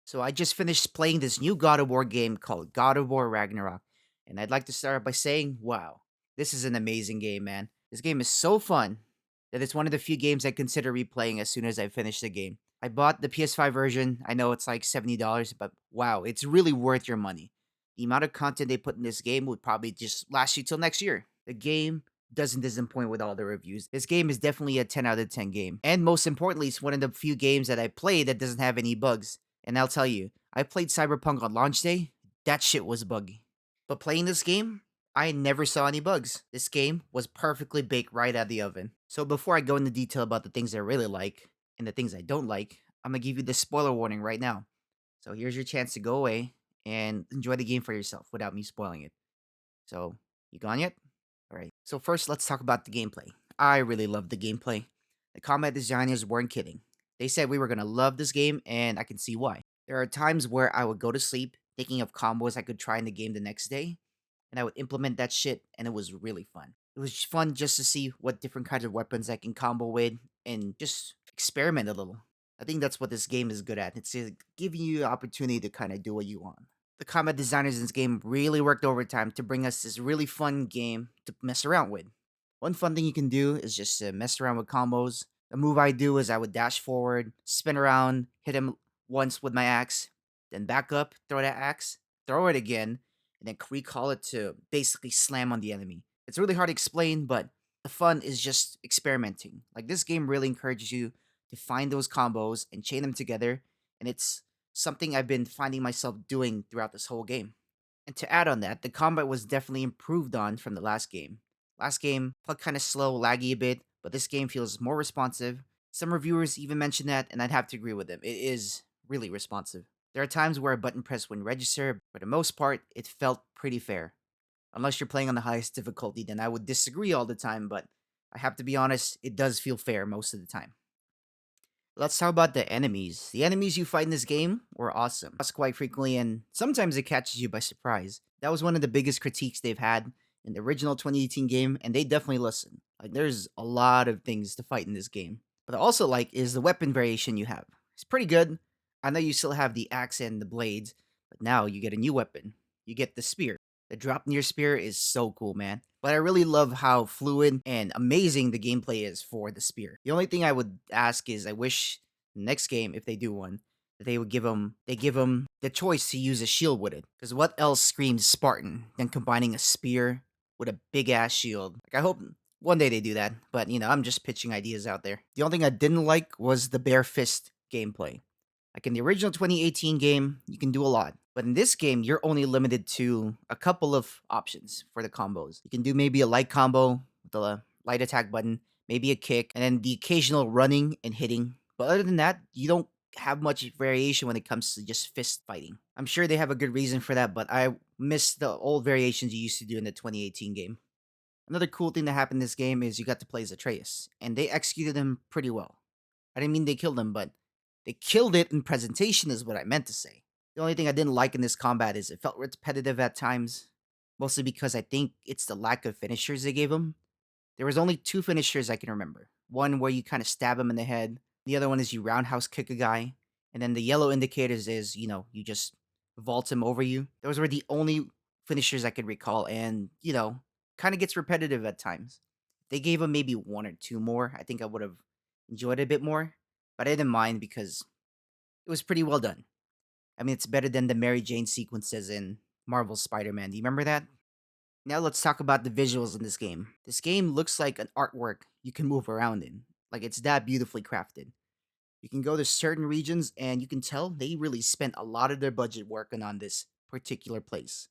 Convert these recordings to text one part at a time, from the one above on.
So I just finished playing this new God of War game called God of War Ragnarok, and I'd like to start by saying, wow, this is an amazing game, man. This game is so fun that it's one of the few games I consider replaying as soon as I finish the game. I bought the PS5 version. I know it's like $70, but wow, it's really worth your money. The amount of content they put in this game would probably just last you till next year. The game doesn't disappoint with all the reviews. This game is definitely a 10 out of 10 game. And most importantly, it's one of the few games that I play that doesn't have any bugs. And I'll tell you, I played Cyberpunk on launch day. That shit was buggy. But playing this game, I never saw any bugs. This game was perfectly baked right out of the oven. So before I go into detail about the things I really like and the things I don't like, I'm gonna give you the spoiler warning right now. So here's your chance to go away and enjoy the game for yourself without me spoiling it. So, you gone yet? Alright. So first, let's talk about the gameplay. I really love the gameplay. The combat designers weren't kidding. They said we were gonna love this game, and I can see why. There are times where I would go to sleep thinking of combos I could try in the game the next day, and I would implement that shit, and it was really fun. It was fun just to see what different kinds of weapons I can combo with and just experiment a little. I think that's what this game is good at. It's giving you the opportunity to kind of do what you want. The combat designers in this game really worked overtime to bring us this really fun game to mess around with. One fun thing you can do is just mess around with combos. The move I do is I would dash forward, spin around, hit him once with my axe, then back up, throw that axe, throw it again, and then recall it to basically slam on the enemy. It's really hard to explain, but the fun is just experimenting. Like this game really encourages you to find those combos and chain them together, and it's something I've been finding myself doing throughout this whole game. And to add on that, the combat was definitely improved on from the last game. Last game felt kind of slow, laggy a bit, but this game feels more responsive. Some reviewers even mentioned that, and I'd have to agree with them. It is really responsive. There are times where a button press wouldn't register, but for the most part, it felt pretty fair. Unless you're playing on the highest difficulty, then I would disagree all the time, but I have to be honest, it does feel fair most of the time. Let's talk about the enemies. The enemies you fight in this game were awesome. That's quite frequently, and sometimes it catches you by surprise. That was one of the biggest critiques they've had in the original 2018 game, and they definitely listen. Like, there's a lot of things to fight in this game. But I also like is the weapon variation you have. It's pretty good. I know you still have the axe and the blades, but now you get a new weapon. You get the spear. The drop near spear is so cool, man. But I really love how fluid and amazing the gameplay is for the spear. The only thing I would ask is I wish next game, if they do one, that they give him the choice to use a shield with it. Because what else screams Spartan than combining a spear with a big ass shield? Like I hope one day they do that, but I'm just pitching ideas out there. The only thing I didn't like was the bare fist gameplay. Like in the original 2018 game, you can do a lot. But in this game, you're only limited to a couple of options for the combos. You can do maybe a light combo with the light attack button, maybe a kick, and then the occasional running and hitting. But other than that, you don't have much variation when it comes to just fist fighting. I'm sure they have a good reason for that, but I miss the old variations you used to do in the 2018 game. Another cool thing that happened in this game is you got to play as Atreus, and they executed him pretty well. I didn't mean they killed him, but they killed it in presentation, is what I meant to say. The only thing I didn't like in this combat is it felt repetitive at times, mostly because I think it's the lack of finishers they gave him. There was only two finishers I can remember. One where you kind of stab him in the head. The other one is you roundhouse kick a guy. And then the yellow indicators is, you just vault him over you. Those were the only finishers I could recall. And, kind of gets repetitive at times. If they gave him maybe one or two more, I think I would have enjoyed it a bit more. But I didn't mind because it was pretty well done. I mean, it's better than the Mary Jane sequences in Marvel's Spider Man. Do you remember that? Now let's talk about the visuals in this game. This game looks like an artwork you can move around in. Like it's that beautifully crafted. You can go to certain regions and you can tell they really spent a lot of their budget working on this particular place.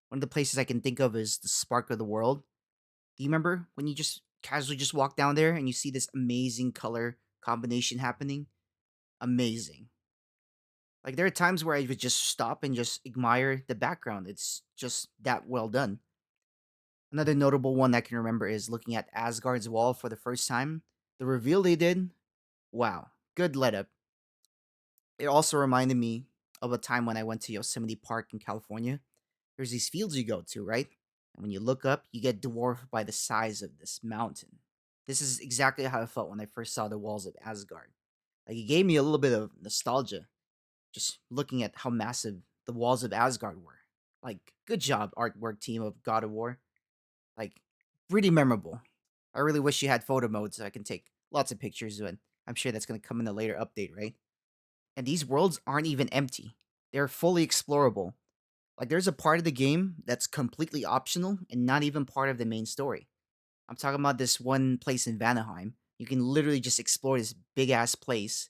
One of the places I can think of is the Spark of the World. Do you remember when you just casually just walk down there and you see this amazing color combination happening? Amazing. Like there are times where I would just stop and just admire the background. It's just that well done. Another notable one I can remember is looking at Asgard's wall for the first time. The reveal they did, wow, good let up. It also reminded me of a time when I went to Yosemite Park in California. There's these fields you go to, right? And when you look up, you get dwarfed by the size of this mountain. This is exactly how I felt when I first saw the walls of Asgard. Like it gave me a little bit of nostalgia. just looking at how massive the walls of Asgard were. Like, good job, artwork team of God of War. Like, pretty memorable. I really wish you had photo mode so I can take lots of pictures, but I'm sure that's going to come in a later update, right? And these worlds aren't even empty, they're fully explorable. Like, there's a part of the game that's completely optional and not even part of the main story. I'm talking about this one place in Vanaheim. You can literally just explore this big ass place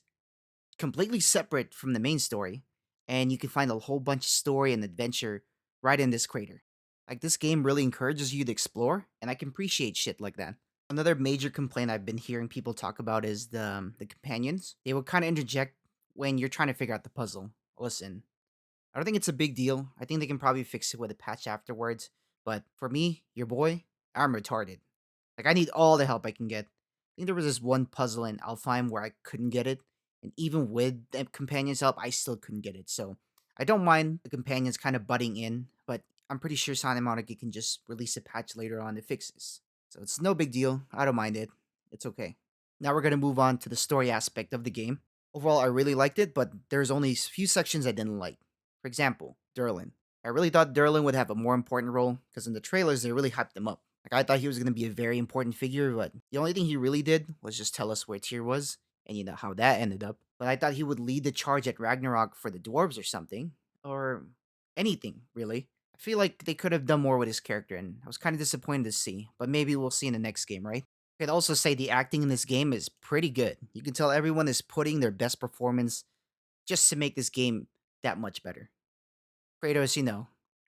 completely separate from the main story, and you can find a whole bunch of story and adventure right in this crater. Like, this game really encourages you to explore, and I can appreciate shit like that. Another major complaint I've been hearing people talk about is the companions. They will kind of interject when you're trying to figure out the puzzle. Listen, I don't think it's a big deal. I think they can probably fix it with a patch afterwards. But for me, your boy, I'm retarded. Like, I need all the help I can get. I think there was this one puzzle in Alfheim where I couldn't get it, and even with the companion's help, I still couldn't get it. So I don't mind the companions kind of butting in, but I'm pretty sure Santa Monica can just release a patch later on to fix this. So it's no big deal. I don't mind it. It's okay. Now we're gonna move on to the story aspect of the game. Overall, I really liked it, but there's only a few sections I didn't like. For example, Derlin. I really thought Derlin would have a more important role because in the trailers they really hyped him up. Like, I thought he was going to be a very important figure, but the only thing he really did was just tell us where Tyr was, and you know how that ended up. But I thought he would lead the charge at Ragnarok for the dwarves or something, or anything really. I feel like they could have done more with his character, and I was kind of disappointed to see. But maybe we'll see in the next game, right? I could also say the acting in this game is pretty good. You can tell everyone is putting their best performance just to make this game that much better. Kratos,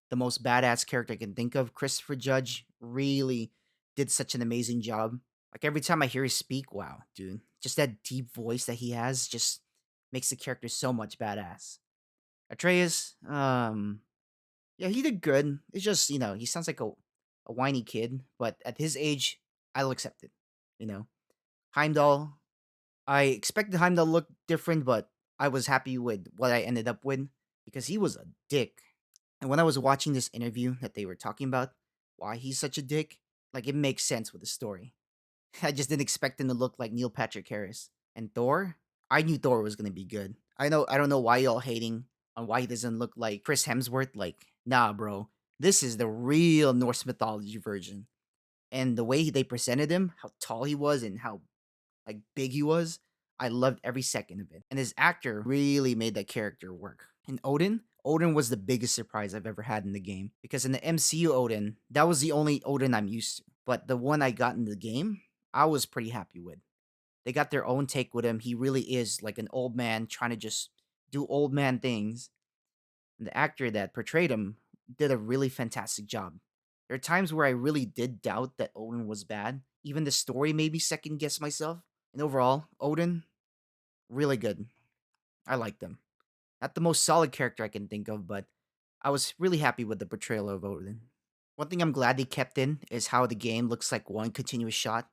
the most badass character I can think of. Christopher Judge really did such an amazing job. Like, every time I hear him speak, wow, dude, just that deep voice that he has just makes the character so much badass. Atreus, yeah, he did good. It's just, he sounds like a whiny kid, but at his age, I'll accept it. You know, Heimdall, I expected Heimdall to look different, but I was happy with what I ended up with because he was a dick. And when I was watching this interview that they were talking about why he's such a dick, like, it makes sense with the story. I just didn't expect him to look like Neil Patrick Harris. And Thor, I knew Thor was gonna be good. I don't know why y'all hating on why he doesn't look like Chris Hemsworth. Like, nah, bro. This is the real Norse mythology version. And the way they presented him, how tall he was and how like big he was, I loved every second of it. And his actor really made that character work. And Odin was the biggest surprise I've ever had in the game because in the MCU Odin, that was the only Odin I'm used to. But the one I got in the game, I was pretty happy with. They got their own take with him. He really is like an old man trying to just do old man things. And the actor that portrayed him did a really fantastic job. There are times where I really did doubt that Odin was bad. Even the story made me second guess myself. And overall, Odin, really good. I liked him. Not the most solid character I can think of, but I was really happy with the portrayal of Odin. One thing I'm glad they kept in is how the game looks like one continuous shot.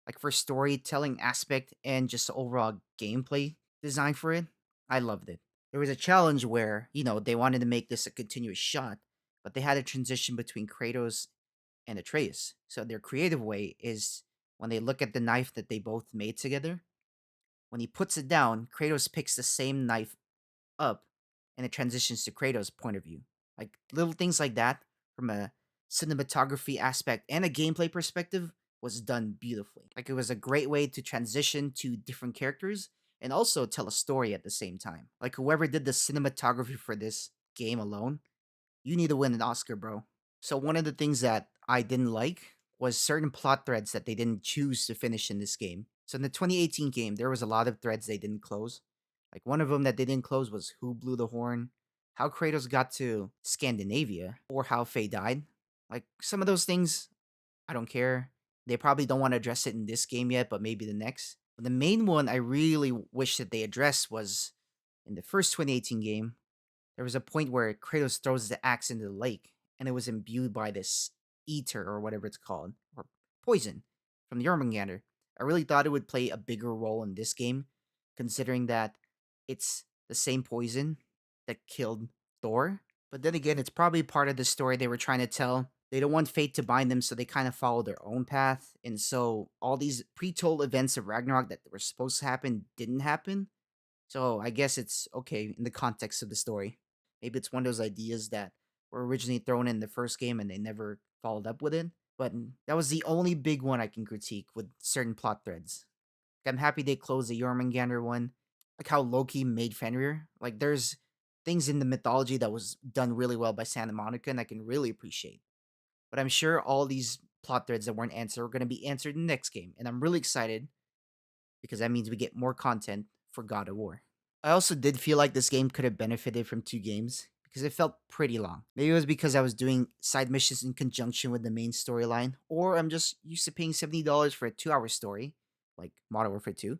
Like, for storytelling aspect and just the overall gameplay design for it, I loved it. There was a challenge where, they wanted to make this a continuous shot, but they had a transition between Kratos and Atreus. So their creative way is when they look at the knife that they both made together, when he puts it down, Kratos picks the same knife up and it transitions to Kratos' point of view. Like, little things like that from a cinematography aspect and a gameplay perspective was done beautifully. Like, it was a great way to transition to different characters and also tell a story at the same time. Like, whoever did the cinematography for this game alone, you need to win an Oscar, bro. So one of the things that I didn't like was certain plot threads that they didn't choose to finish in this game. So in the 2018 game, there was a lot of threads they didn't close. Like, one of them that they didn't close was who blew the horn, how Kratos got to Scandinavia, or how Faye died. Like, some of those things, I don't care. They probably don't want to address it in this game yet, but maybe the next. But the main one I really wish that they addressed was in the first 2018 game. There was a point where Kratos throws the axe into the lake, and it was imbued by this ether or whatever it's called, or poison from the Jormungandr. I really thought it would play a bigger role in this game, considering that it's the same poison that killed Thor. But then again, it's probably part of the story they were trying to tell. They don't want fate to bind them, so they kind of follow their own path. And so all these pre-told events of Ragnarok that were supposed to happen didn't happen. So I guess it's okay in the context of the story. Maybe it's one of those ideas that were originally thrown in the first game and they never followed up with it. But that was the only big one I can critique with certain plot threads. I'm happy they closed the Jormungandr one. Like how Loki made Fenrir. Like there's things in the mythology that was done really well by Santa Monica and I can really appreciate. But I'm sure all these plot threads that weren't answered are going to be answered in the next game. And I'm really excited because that means we get more content for God of War. I also did feel like this game could have benefited from two games because it felt pretty long. Maybe it was because I was doing side missions in conjunction with the main storyline, or I'm just used to paying $70 for a 2 hour story, like Modern Warfare 2.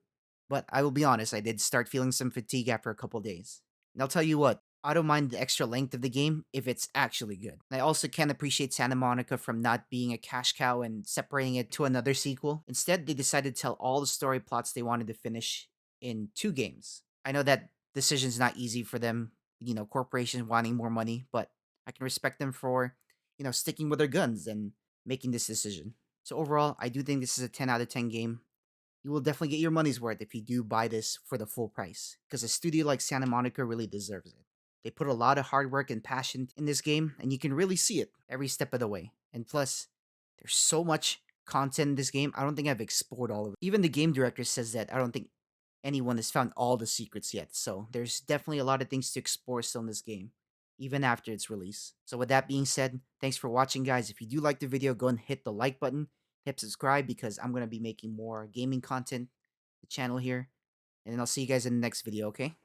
But I will be honest, I did start feeling some fatigue after a couple days. And I'll tell you what, I don't mind the extra length of the game if it's actually good. I also can't appreciate Santa Monica from not being a cash cow and separating it to another sequel. Instead, they decided to tell all the story plots they wanted to finish in two games. I know that decision's not easy for them, corporations wanting more money, but I can respect them for, sticking with their guns and making this decision. So overall, I do think this is a 10 out of 10 game. You will definitely get your money's worth if you do buy this for the full price, because a studio like Santa Monica really deserves it. They put a lot of hard work and passion in this game, and you can really see it every step of the way. And plus, there's so much content in this game, I don't think I've explored all of it. Even the game director says that I don't think anyone has found all the secrets yet, so there's definitely a lot of things to explore still in this game, even after its release. So with that being said, thanks for watching, guys. If you do like the video, go and hit the like button, hit subscribe, because I'm going to be making more gaming content, the channel here, and then I'll see you guys in the next video, okay?